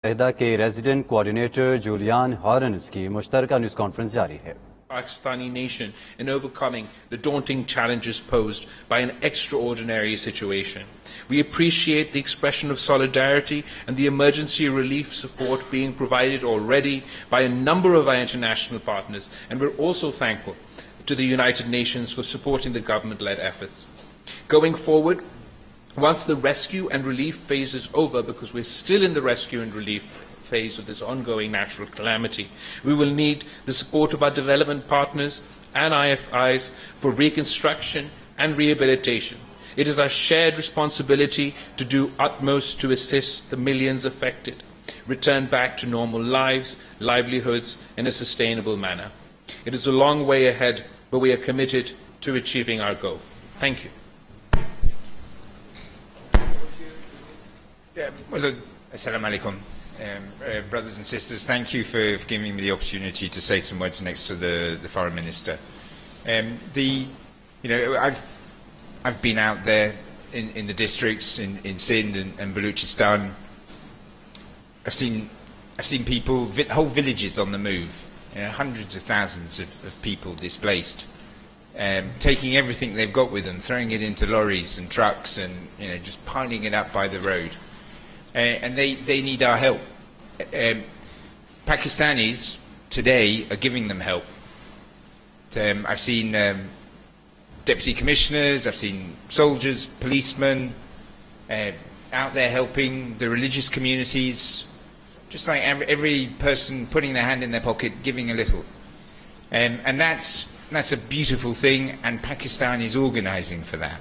मुत्तहिदा के resident coordinator Julian हॉर्नेस की मुश्तरका news conference जारी है। Pakistani nation in overcoming the daunting challenges posed by an extraordinary situation. We appreciate the expression of solidarity and the emergency relief support being provided already by a number of our international partners, and we're also thankful to the United Nations for supporting the government-led efforts. Going forward, once the rescue and relief phase is over, because we're still in the rescue and relief phase of this ongoing natural calamity, we will need the support of our development partners and IFIs for reconstruction and rehabilitation. It is our shared responsibility to do utmost to assist the millions affected return back to normal lives, livelihoods in a sustainable manner. It is a long way ahead, but we are committed to achieving our goal. Thank you. Assalamu alaikum. Brothers and sisters, thank you for giving me the opportunity to say some words next to the foreign minister. I've been out there in the districts in Sindh and Baluchistan. I've seen people, whole villages on the move, hundreds of thousands of people displaced, taking everything they've got with them, throwing it into lorries and trucks, and just piling it up by the road. And they need our help. Pakistanis today are giving them help. I've seen deputy commissioners, I've seen soldiers, policemen out there helping the religious communities, just like every person putting their hand in their pocket, giving a little. And that's a beautiful thing, and Pakistan is organising for that.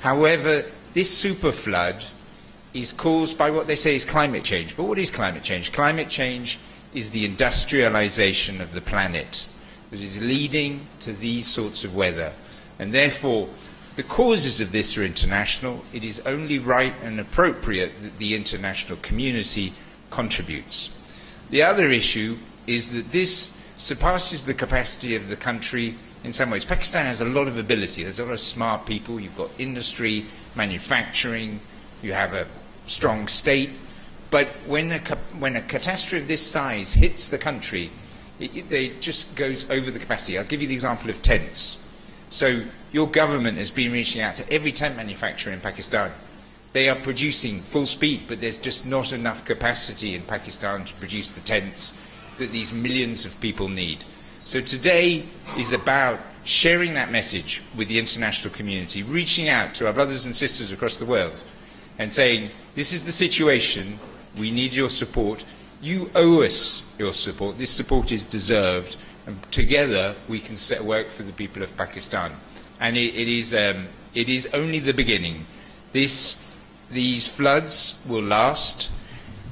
However, this super flood is caused by what they say is climate change. But what is climate change? Climate change is the industrialization of the planet that is leading to these sorts of weather. And therefore, the causes of this are international. It is only right and appropriate that the international community contributes. The other issue is that this surpasses the capacity of the country in some ways. Pakistan has a lot of ability. There's a lot of smart people. You've got industry, manufacturing, you have a strong state, but when a catastrophe of this size hits the country, it just goes over the capacity. I'll give you the example of tents. So your government has been reaching out to every tent manufacturer in Pakistan. They are producing full speed, but there's just not enough capacity in Pakistan to produce the tents that these millions of people need. So today is about sharing that message with the international community, reaching out to our brothers and sisters across the world, and saying, this is the situation, we need your support, you owe us your support, this support is deserved, and together we can set work for the people of Pakistan. And it is only the beginning. These floods will last.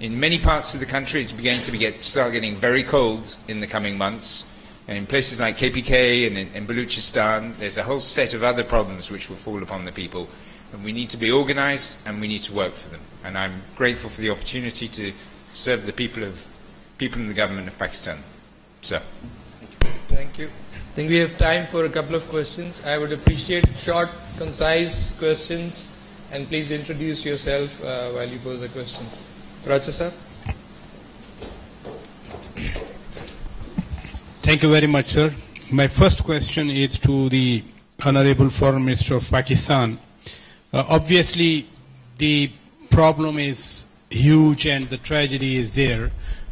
In many parts of the country it's beginning to start getting very cold in the coming months. And in places like KPK and in Baluchistan, there's a whole set of other problems which will fall upon the people. And we need to be organised, and we need to work for them. And I'm grateful for the opportunity to serve the people in the government of Pakistan. So, thank you. I think we have time for a couple of questions. I would appreciate short, concise questions, and please introduce yourself while you pose a question. Raja sir. Thank you very much, sir. My first question is to the Honorable Foreign Minister of Pakistan. Obviously, the problem is huge and the tragedy is there,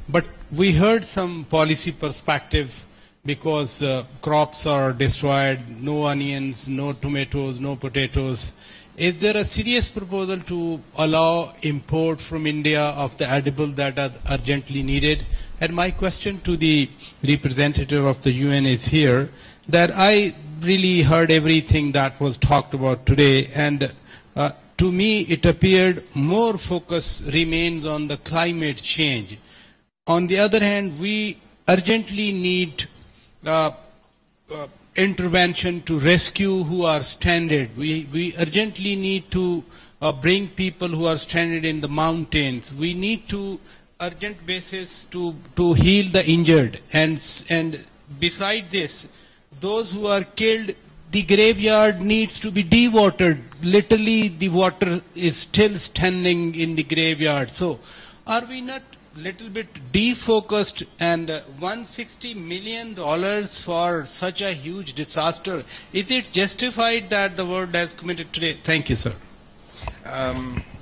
but we heard some policy perspective because crops are destroyed, no onions, no tomatoes, no potatoes. Is there a serious proposal to allow import from India of the edible that are urgently needed? And my question to the representative of the UN is here, that I really heard everything that was talked about today, and to me it appeared more focus remains on the climate change. On the other hand, we urgently need intervention to rescue who are stranded. We urgently need to bring people who are stranded in the mountains. We need to urgent basis to heal the injured. And beside this, those who are killed, the graveyard needs to be dewatered. Literally, the water is still standing in the graveyard. So, are we not little bit defocused, and $160 million for such a huge disaster. Is it justified that the world has committed today? Thank you, sir.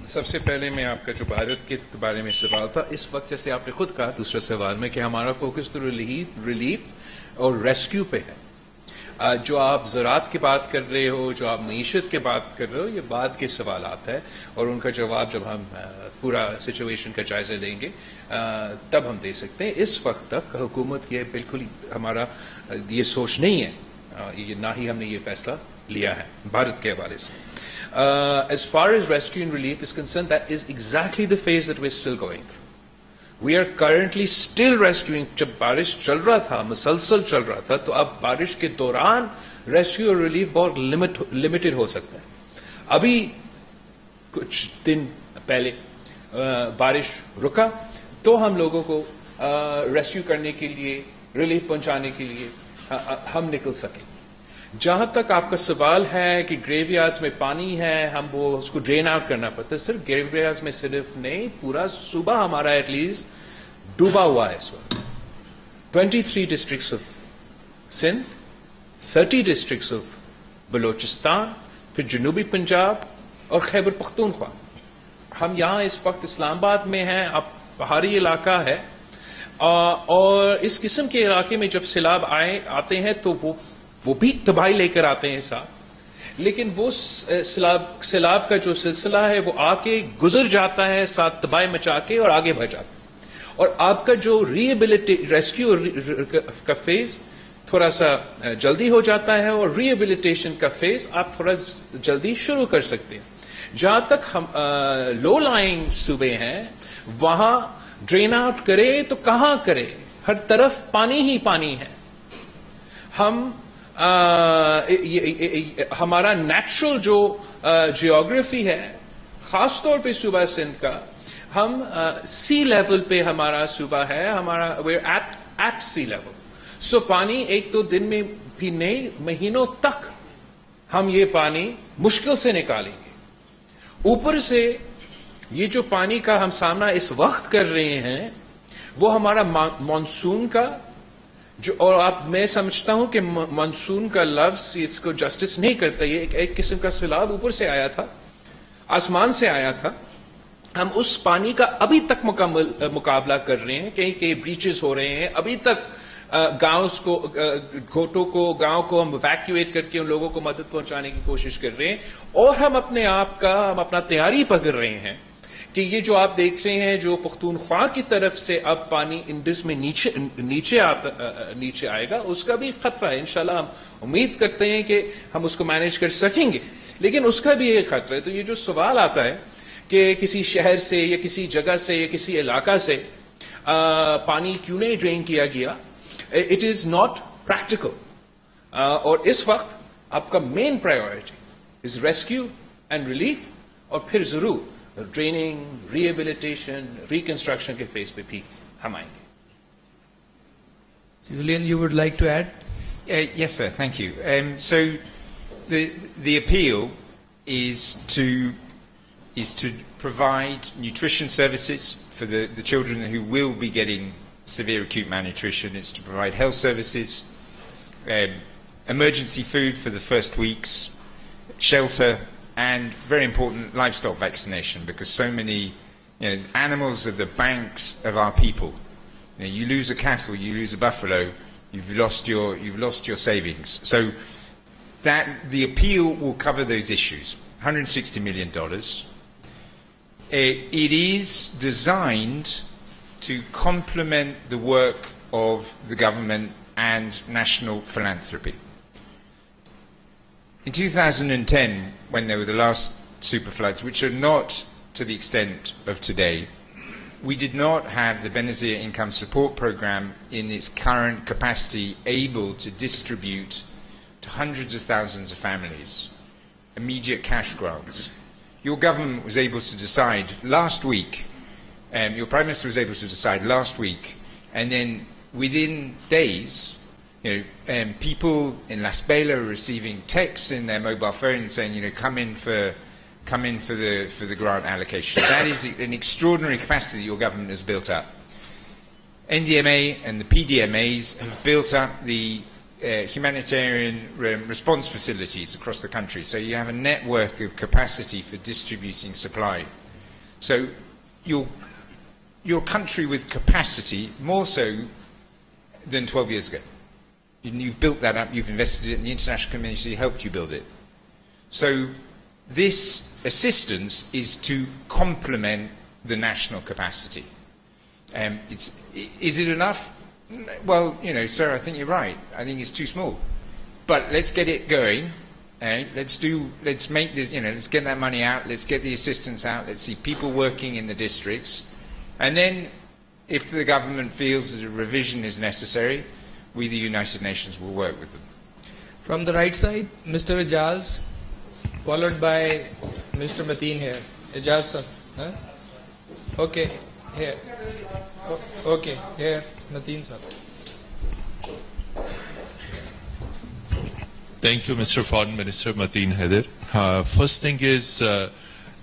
सबसे पहले मैं आपका जो भारत के बारे में सवाल था, इस वक्त जैसे आपने खुद कहा दूसरे सवाल में कि हमारा फोकस तो रिलीफ और रेस्क्यू पे है. जो आप ज़राअत की बात कर रहे हो, जो आप मईशत की बात कर रहे हो, ये बाद के सवालात है और उनका जवाब जब हम पूरा सिचुएशन का जायजा लेंगे तब हम दे सकते हैं. इस वक्त तक हुकूमत ये बिल्कुल हमारा ये सोच नहीं है, ये ना ही हमने ये फैसला लिया है भारत के हवाले से. As far as rescue and relief is concerned, that is exactly the phase that we're still going through. We are currently still rescuing. जब बारिश चल रहा था, मुसलसल चल रहा था, तो अब बारिश के दौरान रेस्क्यू और रिलीफ बहुत लिमिटेड हो सकता है. अभी कुछ दिन पहले बारिश रुका तो हम लोगों को रेस्क्यू करने के लिए, रिलीफ पहुंचाने के लिए हम निकल सके. जहां तक आपका सवाल है कि ग्रेवयार्ड्स में पानी है, हम वो उसको ड्रेन आउट करना पड़ता है. सिर्फ ग्रेवयार्ड्स में सिर्फ नहीं, पूरा सूबा हमारा एटलीस्ट डूबा हुआ है इस वक्त. 23 districts of Sindh, 30 districts of Balochistan, फिर जनूबी पंजाब और खैबर पख्तूनख्वा. हम यहाँ इस वक्त इस्लामाबाद में हैं. अब पहाड़ी इलाका है और इस किस्म के इलाके में जब सैलाब आते हैं तो वो भी तबाही लेकर आते हैं साथ. लेकिन वो सैलाब का जो सिलसिला है वो आके गुजर जाता है साथ तबाही मचा के और आगे बढ़ जाता है. और आपका जो रेस्क्यू का फेज थोड़ा सा जल्दी हो जाता है और रिहेबिलिटेशन का फेज आप थोड़ा जल्दी शुरू कर सकते हैं. जहां तक हम लो लाइंग सूबे हैं वहां ड्रेन आउट करे तो कहां करे? हर तरफ पानी ही पानी है. हमारा नेचुरल जो जियोग्राफी है खासतौर पे सूबा सिंध का, हम सी लेवल पे हमारा सूबा है, हमारा we're at सी लेवल. सो पानी एक दो दिन में भी नहीं, महीनों तक हम ये पानी मुश्किल से निकालेंगे. ऊपर से ये जो पानी का हम सामना इस वक्त कर रहे हैं वो हमारा मानसून का जो, और मैं समझता हूं कि मानसून का लफ्ज इसको जस्टिस नहीं करता. ये एक किस्म का सैलाब ऊपर से आया था, आसमान से आया था. हम उस पानी का अभी तक मुकाबला कर रहे हैं. कहीं कहीं ब्रीचेस हो रहे हैं. अभी तक गांव को, घोटों को, गांव को हम इवैक्यूएट करके उन लोगों को मदद पहुंचाने की कोशिश कर रहे हैं. और हम अपना तैयारी पकड़ रहे हैं कि ये जो आप देख रहे हैं जो पख्तूनख्वा की तरफ से अब पानी इंडस में नीचे आएगा, उसका भी खतरा है. इंशाल्लाह हम उम्मीद करते हैं कि हम उसको मैनेज कर सकेंगे, लेकिन उसका भी एक खतरा है. तो ये जो सवाल आता है कि किसी शहर से या किसी जगह से या किसी इलाका से पानी क्यों नहीं ड्रेन किया गया, इट इज नॉट प्रैक्टिकल. और इस वक्त आपका main priority is rescue and relief, और फिर जरूर ड्रेनिंग, रिहेबिलिटेशन, रिकंस्ट्रक्शन के फेज पे भी हम आएंगे. Julien, you would like to add? Yes, sir. Thank you. So, the appeal is to provide nutrition services for the children who will be getting severe acute malnutrition. It's to provide health services, emergency food for the first weeks, shelter, and very important livestock vaccination, because so many animals are the banks of our people. You lose a cattle, you lose a buffalo, you've lost your savings. So that the appeal will cover those issues. $160 million. It is designed to complement the work of the government and national philanthropy. In 2010, when there were the last super floods, which are not to the extent of today, we did not have the Benazir Income Support Program in its current capacity able to distribute to hundreds of thousands of families immediate cash grants. Your government was able to decide last week, your Prime Minister was able to decide last week, and then within days, people in Las Bela are receiving texts in their mobile phones saying, come in for the grant allocation. That is an extraordinary capacity that your government has built up. NDMA and the PDMAs have built up the humanitarian response facilities across the country. So you have a network of capacity for distributing supply. So you're a country with capacity, more so than 12 years ago. You've built that up, you've invested it, and the international community helped you build it. So this assistance is to complement the national capacity. Is it enough? Well, sir, I think you're right. I think it's too small. But let's get it going. Let's make this, let's get that money out. Let's get the assistance out. Let's see people working in the districts. And then, if the government feels that a revision is necessary, we, the United Nations, will work with them. From the right side, Mr. Ijaz, followed by Mr. Mateen here. Ijaz, sir. Huh? Okay, here. Okay, here, Mateen, sir. Thank you, Mr. Foreign Minister Mateen Haider. First thing is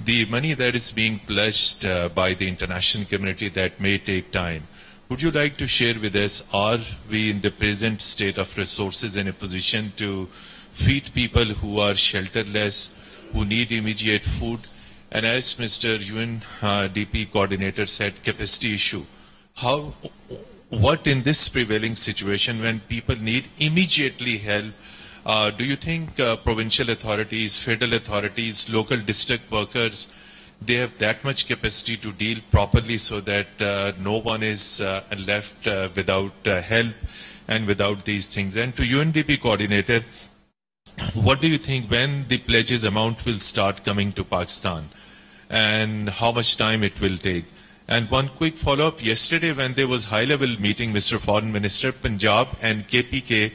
the money that is being pledged by the international community that may take time. Would you like to share with us, are we in the present state of resources in a position to feed people who are shelterless, who need immediate food? And as Mr. UNDP coordinator said, capacity issue. What in this prevailing situation when people need immediately help, do you think provincial authorities, federal authorities, local district workers, they have that much capacity to deal properly so that no one is left without help and without these things? And to UNDP coordinator, what do you think when the pledges amount will start coming to Pakistan and how much time it will take? And one quick follow-up, yesterday when there was high-level meeting, Mr. Foreign Minister, Punjab and KPK,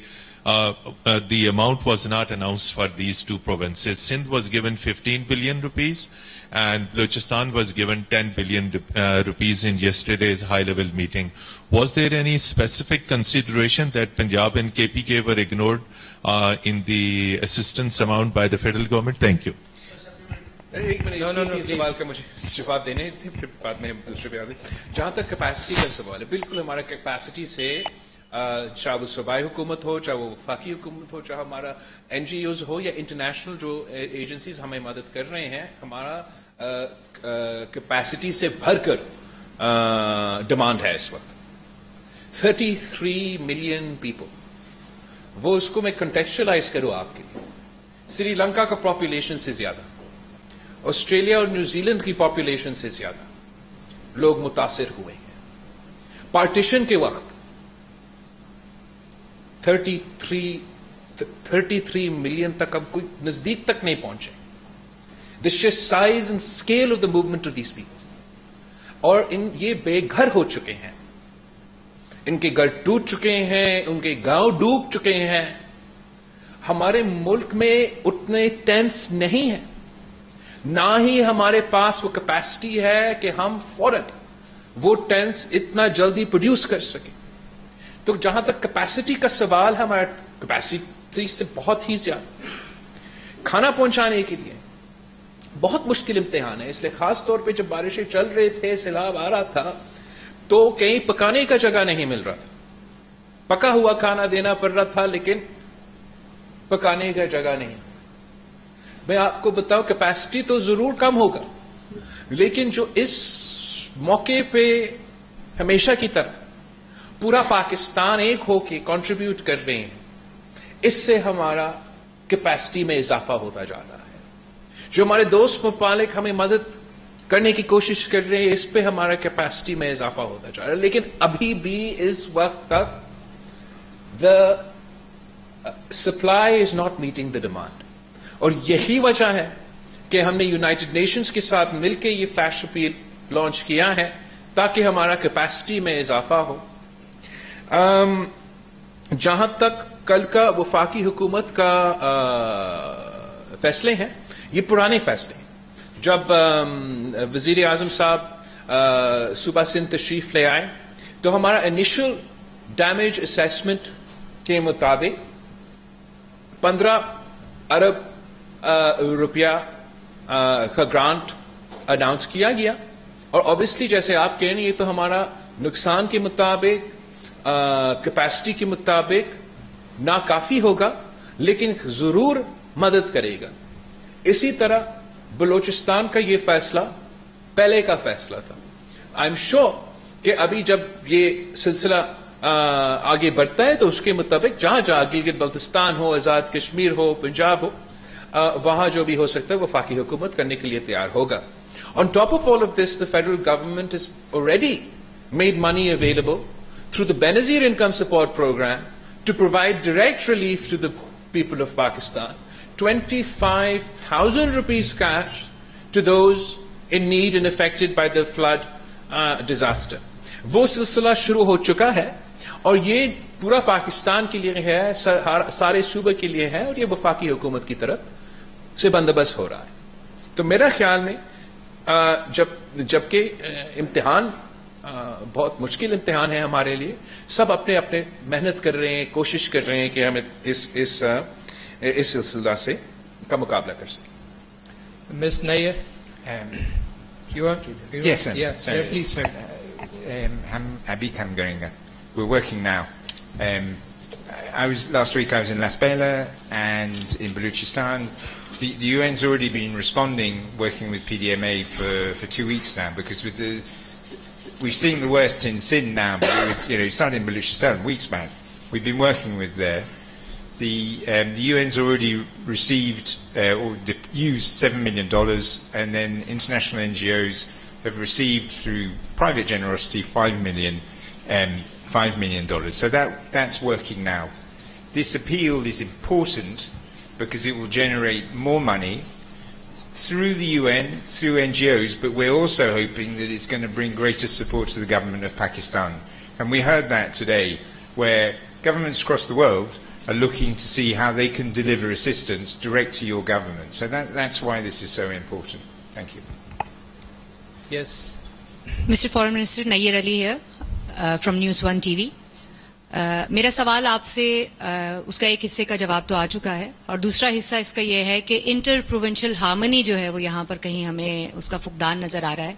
the amount was not announced for these two provinces. Sindh was given 15 billion rupees and Balochistan was given 10 billion rupees in yesterday's high-level meeting. Was there any specific consideration that Punjab and KPK were ignored in the assistance amount by the federal government? Thank you. سوال کا مجھے جواب دینے تھے پھر بعد میں دوسرے پہ آ گئے. جہاں تک کیپیسٹی کا سوال ہے, بالکل ہمارا کیپیسٹی سے چاہے وہ صوبائی حکومت ہو, چاہے وہ وفاقی حکومت ہو, چاہے ہمارا NGOs ہو یا انٹرنیشنل جو ایجنسیز ہمیں مدد کر رہے ہیں, ہمارا کیپیسٹی سے بھر کر ڈیمانڈ ہے اس وقت. 33 ملین پیپل, وہ اس کو میں کنٹیکچولائز کروں آپ کے لیے, سری لنکا کا پاپولیشن سے زیادہ, آسٹریلیا اور نیوزی لینڈ کی پاپولیشن سے زیادہ لوگ متاثر ہوئے ہیں. پارٹیشن کے وقت 33 ملین تک اب کوئی نزدیک تک نہیں پہنچے. The sheer size and scale of the movement of these people. اور یہ بے گھر ہو چکے ہیں, ان کے گھر ٹوٹ چکے ہیں, ان کے گاؤں ڈوب چکے ہیں. ہمارے ملک میں اتنے ٹینٹس نہیں ہیں, نہ ہی ہمارے پاس وہ کیپیسٹی ہے کہ ہم فوراً وہ ٹینٹس اتنا جلدی پروڈیوس کر سکیں. تو جہاں تک کیپیسٹی کا سوال ہے, ہمارا کیپیسٹی سے بہت ہی زیادہ. کھانا پہنچانے کے لیے بہت مشکل امتحان ہے, اس لیے خاص طور پہ جب بارشیں چل رہے تھے, سیلاب آ رہا تھا, تو کہیں پکانے کا جگہ نہیں مل رہا تھا. پکا ہوا کھانا دینا پڑ رہا تھا لیکن پکانے کا جگہ نہیں. میں آپ کو بتاؤں, کیپیسٹی تو ضرور کم ہوگا, لیکن جو اس موقع پہ ہمیشہ کی طرح پورا پاکستان ایک ہو کے کنٹریبیوٹ کر رہے ہیں, اس سے ہمارا کیپیسٹی میں اضافہ ہوتا جا رہا ہے. جو ہمارے دوست ممالک ہمیں مدد کرنے کی کوشش کر رہے ہیں, اس پہ ہمارا کیپیسٹی میں اضافہ ہوتا جا رہا ہے. لیکن ابھی بھی اس وقت تک the supply is not meeting the demand. اور یہی وجہ ہے کہ ہم نے یونائٹڈ نیشنز کے ساتھ مل کے یہ فلیش اپیل لانچ کیا ہے تاکہ ہمارا کیپیسٹی میں اضافہ ہو. جہاں تک کل کا وفاقی حکومت کا فیصلے ہیں, یہ پرانے فیصلے ہیں. جب وزیر اعظم صاحب صوبہ سندھ تشریف لے آئے تو ہمارا انیشل ڈیمیج اسیسمنٹ کے مطابق 15 ارب روپیہ کا گرانٹ اناؤنس کیا گیا. اور obviously جیسے آپ کہہ رہے ہیں, یہ تو ہمارا नुकसान के मुताबिक, कैपेसिटी के मुताबिक ना काफी होगा, लेकिन जरूर मदद करेगा. इसी तरह बलोचिस्तान का ये फैसला पहले का फैसला था. आई एम श्योर कि अभी जब ये सिलसिला आगे बढ़ता है तो उसके मुताबिक जहां जहां गिलगित बल्तिस्तान हो, आजाद कश्मीर हो, पंजाब हो, वहां जो भी हो सकता है वफाकी हुकूमत करने के लिए तैयार होगा. On top of all of this, the federal government has already made money available through the Benazir Income Support Program to provide direct relief to the people of Pakistan. 25,000 rupees cash to those in need and affected by the flood disaster. वो सिलसिला शुरू हो चुका है और ये पूरा पाकिस्तान के लिए है, सारे सूबे के लिए है, और ये वफाकी हुकूमत की तरफ से बंदोबस्त हो रहा है. तो मेरा ख्याल में जबकि इम्तिहान बहुत मुश्किल इम्तिहान है हमारे लिए, सब अपने अपने मेहनत कर रहे हैं, कोशिश कर रहे हैं कि हम इस सिलसिला से का मुकाबला कर सकें. Ms. Nair, you want? Yes, sir. Yeah, Sorry. yeah, please. So, Abi Kamgaringa. We're working now. Last week I was in Las Bela and in Baluchistan. The UN's already been responding, working with PDMA for 2 weeks now, because we've seen the worst in Sindh now, but it started in Baluchistan weeks back. We've been working with there. The UN's already received or used $7 million, and then international NGOs have received through private generosity $5 million. So that's working now. This appeal is important because it will generate more money through the UN, through NGOs, but we're also hoping that it's going to bring greater support to the government of Pakistan. And we heard that today, where governments across the world are looking to see how they can deliver assistance direct to your government. So that's why this is so important. Thank you. Yes. Mr. Foreign Minister, Nayyar Ali here from News 1 TV. मेरा सवाल आपसे उसका एक हिस्से का जवाब तो आ चुका है, और दूसरा हिस्सा इसका ये है कि इंटर प्रोविंशियल हार्मनी जो है वो यहाँ पर कहीं हमें उसका फुकदान नजर आ रहा है.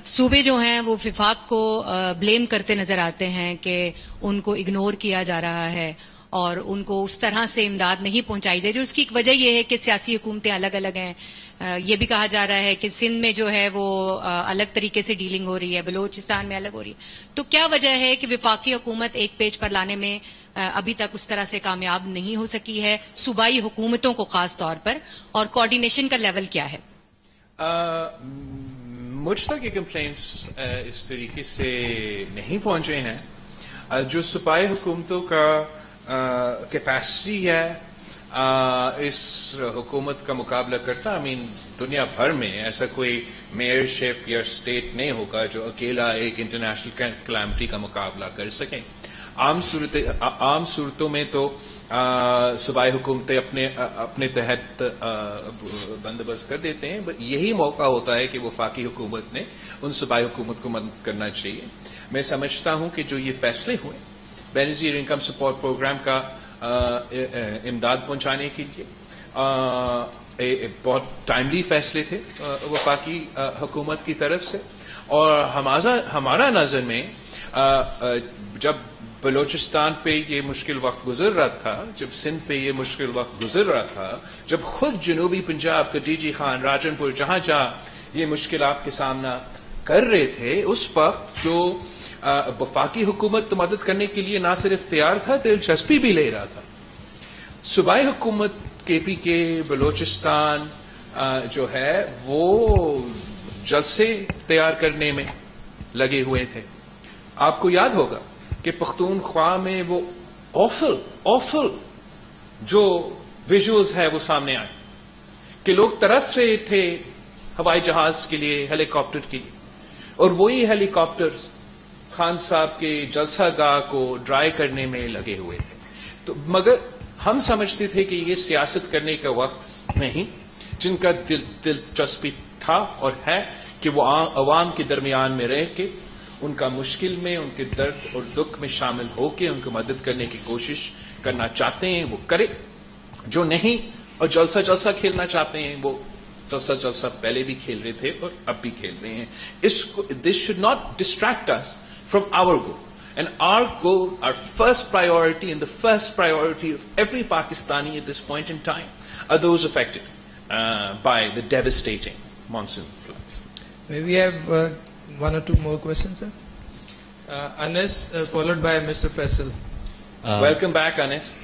सूबे जो हैं वो विफाक को ब्लेम करते नजर आते हैं कि उनको इग्नोर किया जा रहा है और उनको उस तरह से इमदाद नहीं पहुंचाई जा रही. उसकी एक वजह यह है कि सियासी हुकूमतें अलग अलग हैं. ये भी कहा जा रहा है कि सिंध में जो है वो अलग तरीके से डीलिंग हो रही है, बलोचिस्तान में अलग हो रही है. तो क्या वजह है कि विफाकी हुकूमत एक पेज पर लाने में अभी तक उस तरह से कामयाब नहीं हो सकी है, सूबाई हुकूमतों को खास तौर पर, और कोऑर्डिनेशन का लेवल क्या है? मुझ तक ये कंप्लेंट्स इस तरीके से नहीं पहुंचे हैं. जो सूबाई हुकूमतों का कैपेसिटी है इस हुकूमत का मुकाबला करता, दुनिया भर में ऐसा कोई मेयरशिप या स्टेट नहीं होगा जो अकेला एक इंटरनेशनल कैलामिटी का मुकाबला कर सके. आम सूरतों में तो सूबाई हुकूमतें अपने तहत बंदोबस्त कर देते हैं, बट यही मौका होता है कि वफाकी हुकूमत ने उन सूबाई हुकूमत को मदद करना चाहिए. मैं समझता हूं कि जो ये फैसले हुए बेनजीर इनकम सपोर्ट प्रोग्राम का इमदाद पहुंचाने के लिए बहुत टाइमली फैसले थे वफाकी हुकूमत की तरफ से, और हमारा नजर में जब बलोचिस्तान पे ये मुश्किल वक्त गुजर रहा था, जब सिंध पे ये मुश्किल वक्त गुजर रहा था, जब खुद जनूबी पंजाब का डीजी खान, राजनपुर, जहां जहां ये मुश्किल आपके सामना कर रहे थे, उस वक्त जो वफाकी हुकूमत तो मदद करने के लिए ना सिर्फ तैयार था, दिलचस्पी भी ले रहा था. सूबाई हुकूमत KPK बलोचिस्तान जो है वो जलसे तैयार करने में लगे हुए थे. आपको याद होगा कि पख्तूनख्वा में वो ऑफल जो विजुअल्स है वो सामने आए कि लोग तरस रहे थे हवाई जहाज के लिए, हेलीकॉप्टर के लिए, और वही हेलीकॉप्टर्स खान साहब के जलसागाह को ड्राई करने में लगे हुए थे. तो मगर हम समझते थे कि ये सियासत करने का वक्त नहीं. जिनका दिलचस्पी था और है कि वो अवाम के दरमियान में रह के उनका मुश्किल में, उनके दर्द और दुख में शामिल होकर उनको मदद करने की कोशिश करना चाहते हैं वो करे. जो नहीं और जलसा खेलना चाहते हैं वो जलसा पहले भी खेल रहे थे और अब भी खेल रहे हैं. This should not distract us from our goal. And our goal, our first priority, and the first priority of every Pakistani at this point in time, are those affected by the devastating monsoon floods. May we have one or two more questions, sir? Anis, followed by Mr. Faisal. Welcome back, Anis.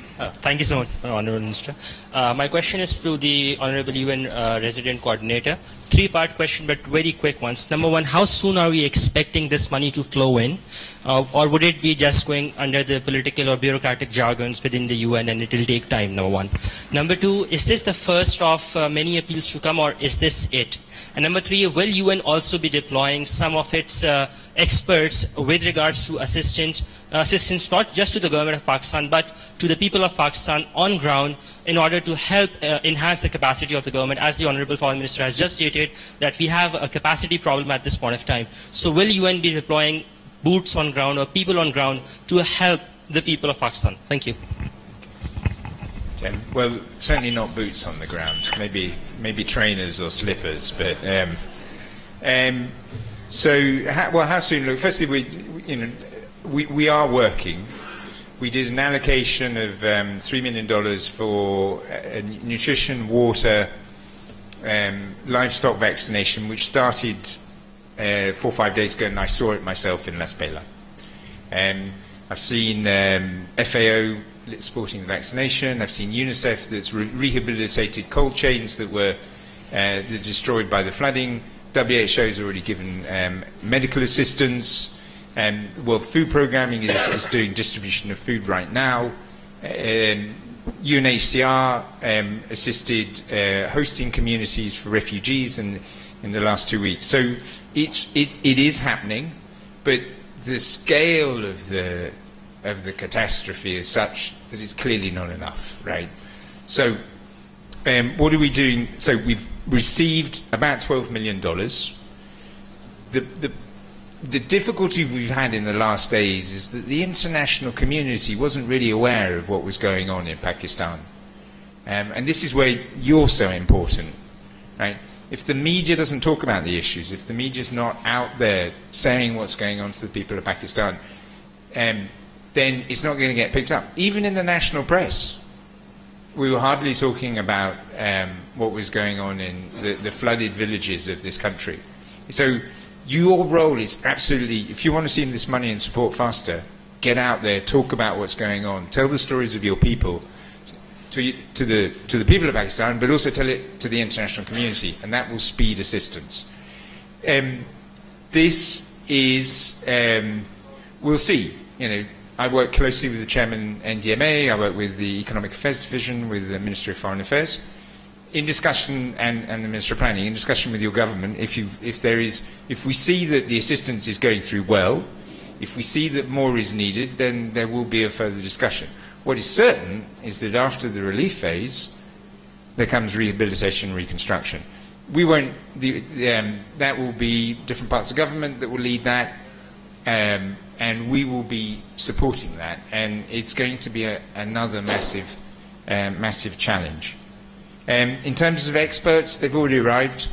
Thank you so much, Honourable Minister. My question is to the Honourable UN Resident Coordinator. Three-part question, but very quick ones. Number one, how soon are we expecting this money to flow in? Or would it be just going under the political or bureaucratic jargons within the UN and it will take time, number one? Number two, is this the first of many appeals to come, or is this it? And number three, will UN also be deploying some of its experts with regards to assistance not just to the government of Pakistan but to the people of Pakistan on ground in order to help enhance the capacity of the government? As the Honourable Foreign Minister has just stated that we have a capacity problem at this point of time. So will UN be deploying boots on ground or people on ground to help the people of Pakistan? Thank you. Well, certainly not boots on the ground. Maybe trainers or slippers. But how soon? Look, firstly, we are working. We did an allocation of $3 million for nutrition, water, livestock vaccination, which started 4 or 5 days ago, and I saw it myself in Las Vegas. I've seen FAO supporting the vaccination. I've seen UNICEF that's rehabilitated cold chains that were destroyed by the flooding. WHO has already given medical assistance. World Food Programming is doing distribution of food right now. UNHCR assisted hosting communities for refugees in the last 2 weeks. So it is happening, but the scale of the catastrophe is such that it's clearly not enough, right? So what are we doing? So we've received about $12 million. The difficulty we've had in the last days is that the international community wasn't really aware of what was going on in Pakistan. And this is where you're so important, right? If the media doesn't talk about the issues, if the media's not out there saying what's going on to the people of Pakistan, then it's not going to get picked up. Even in the national press, we were hardly talking about what was going on in the flooded villages of this country. So your role is absolutely, if you want to see this money and support faster, get out there, talk about what's going on, tell the stories of your people to the people of Pakistan, but also tell it to the international community, and that will speed assistance. This is, we'll see. I work closely with the chairman NDMA, I work with the Economic Affairs Division, with the Ministry of Foreign Affairs, in discussion, and the Minister of Planning, in discussion with your government. If we see that the assistance is going through well, if we see that more is needed, then there will be a further discussion. What is certain is that after the relief phase, there comes rehabilitation and reconstruction. We won't. That will be different parts of government that will lead that. And we will be supporting that, and it's going to be another massive challenge. In terms of experts, they've already arrived.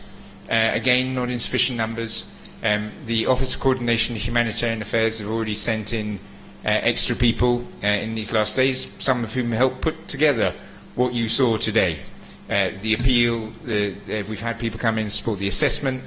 Again, not in sufficient numbers. The Office of Coordination of Humanitarian Affairs have already sent in extra people in these last days, some of whom helped put together what you saw today. The appeal, we've had people come in and support the assessment.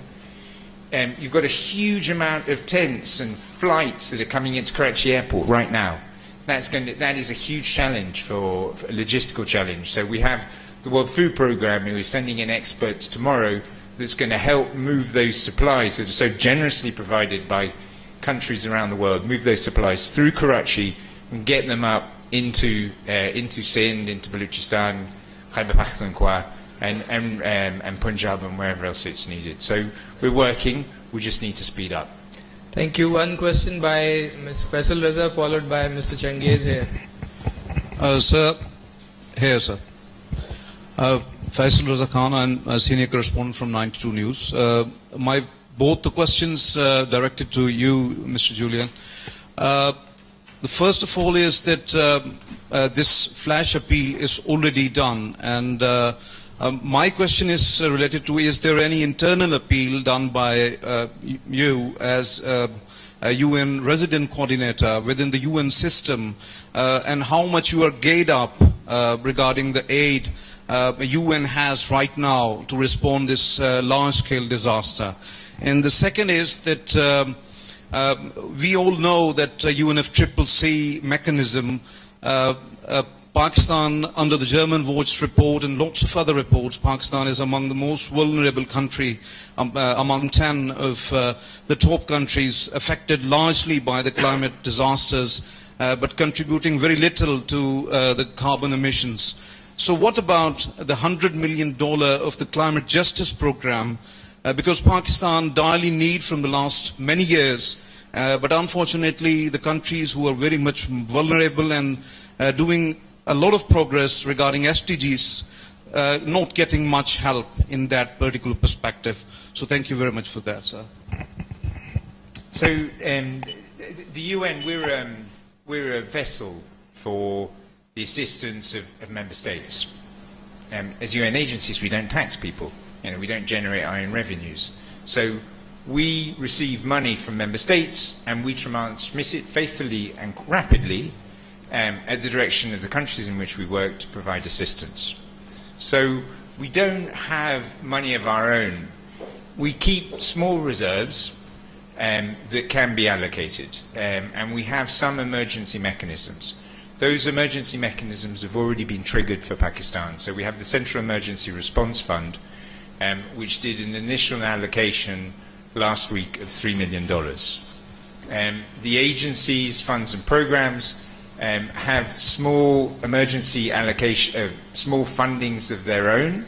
You've got a huge amount of tents and flights that are coming into Karachi Airport right now. That is a huge challenge, for a logistical challenge. So we have the World Food Programme, who is sending in experts tomorrow, that's going to help move those supplies that are so generously provided by countries around the world, move those supplies through Karachi and get them up into Sindh, into Balochistan, Khyber Pakhtunkhwa, and Punjab and wherever else it's needed. So we're working, we just need to speed up. Thank you. One question by Mr. Faisal Raza, followed by Mr. Changiz here. Sir, here, sir. Faisal Raza Khan, I'm a senior correspondent from 92 News. Both the questions directed to you, Mr. Julien. The first of all is that this flash appeal is already done, and my question is related to, is there any internal appeal done by you as UN resident coordinator within the UN system, and how much you are geared up regarding the aid UN has right now to respond to this large-scale disaster. And the second is that we all know that UNFCCC mechanism, Pakistan, under the German Watch report and lots of other reports, Pakistan is among the most vulnerable country, among 10 of the top countries affected largely by the climate disasters, but contributing very little to the carbon emissions. So what about the $100 million of the climate justice program? Because Pakistan direly need from the last many years, but unfortunately the countries who are very much vulnerable and doing a lot of progress regarding SDGs, not getting much help in that particular perspective. So thank you very much for that, sir. So the UN, we're a vessel for the assistance of member states. As UN agencies, we don't tax people. We don't generate our own revenues. So we receive money from member states and we transmit it faithfully and rapidly at the direction of the countries in which we work to provide assistance. So we don't have money of our own. We keep small reserves that can be allocated, and we have some emergency mechanisms. Those emergency mechanisms have already been triggered for Pakistan. So we have the Central Emergency Response Fund, which did an initial allocation last week of $3 million. The agencies, funds and programs have small emergency allocation, small fundings of their own,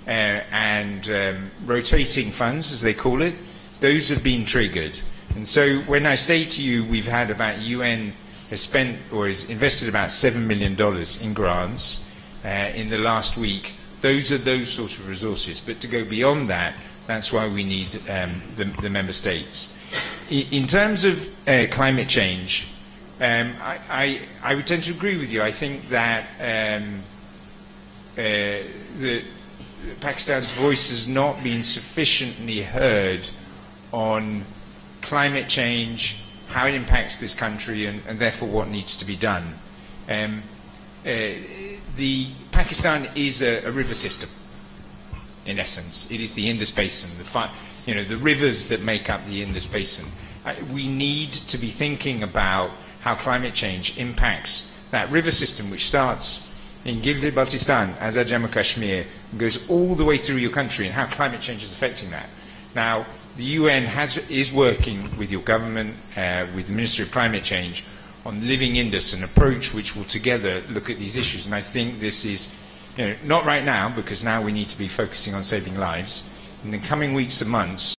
and rotating funds, as they call it. Those have been triggered. And so when I say to you we've had about UN has spent or has invested about $7 million in grants in the last week, those are those sort of resources. But to go beyond that, that's why we need the member states. In terms of climate change, I would tend to agree with you. I think that Pakistan's voice has not been sufficiently heard on climate change, how it impacts this country, and therefore what needs to be done. Pakistan is a river system, in essence. It is the Indus Basin, the rivers that make up the Indus Basin. We need to be thinking about how climate change impacts that river system, which starts in Gilgit-Baltistan, Azad Jammu Kashmir, and goes all the way through your country, and how climate change is affecting that. Now, the UN is working with your government, with the Ministry of Climate Change, on Living Indus, an approach which will together look at these issues. And I think this is, not right now, because now we need to be focusing on saving lives. In the coming weeks and months,